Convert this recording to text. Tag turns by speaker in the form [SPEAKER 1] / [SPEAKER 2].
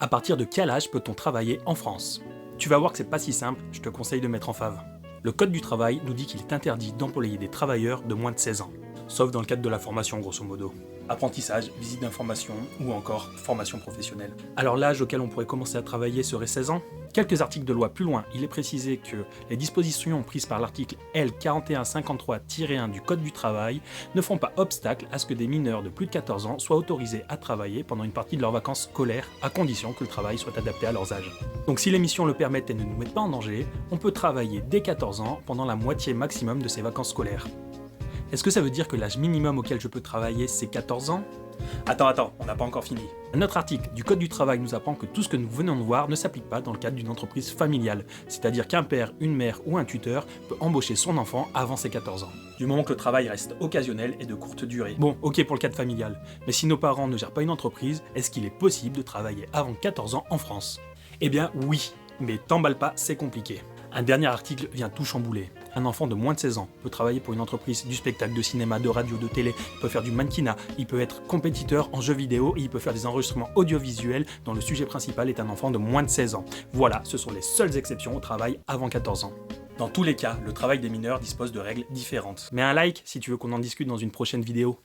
[SPEAKER 1] À partir de quel âge peut-on travailler en France? Tu vas voir que c'est pas si simple, je te conseille de mettre en fave. Le Code du travail nous dit qu'il est interdit d'employer des travailleurs de moins de 16 ans, sauf dans le cadre de la formation grosso modo. Apprentissage, visite d'information ou encore formation professionnelle. Alors l'âge auquel on pourrait commencer à travailler serait 16 ans? Quelques articles de loi plus loin, il est précisé que les dispositions prises par l'article L 4153-1 du Code du travail ne font pas obstacle à ce que des mineurs de plus de 14 ans soient autorisés à travailler pendant une partie de leurs vacances scolaires, à condition que le travail soit adapté à leurs âges. Donc si les missions le permettent et ne nous mettent pas en danger, on peut travailler dès 14 ans pendant la moitié maximum de ses vacances scolaires. Est-ce que ça veut dire que l'âge minimum auquel je peux travailler c'est 14 ans? Attends, on n'a pas encore fini. Un autre article du Code du travail nous apprend que tout ce que nous venons de voir ne s'applique pas dans le cadre d'une entreprise familiale, c'est-à-dire qu'un père, une mère ou un tuteur peut embaucher son enfant avant ses 14 ans, du moment que le travail reste occasionnel et de courte durée. Bon, ok pour le cadre familial, mais si nos parents ne gèrent pas une entreprise, est-ce qu'il est possible de travailler avant 14 ans en France? Eh bien oui, mais t'emballe pas, c'est compliqué. Un dernier article vient tout chambouler. Un enfant de moins de 16 ans peut travailler pour une entreprise du spectacle, de cinéma, de radio, de télé, il peut faire du mannequinat, il peut être compétiteur en jeux vidéo et il peut faire des enregistrements audiovisuels dont le sujet principal est un enfant de moins de 16 ans. Voilà, ce sont les seules exceptions au travail avant 14 ans. Dans tous les cas, le travail des mineurs dispose de règles différentes. Mets un like si tu veux qu'on en discute dans une prochaine vidéo.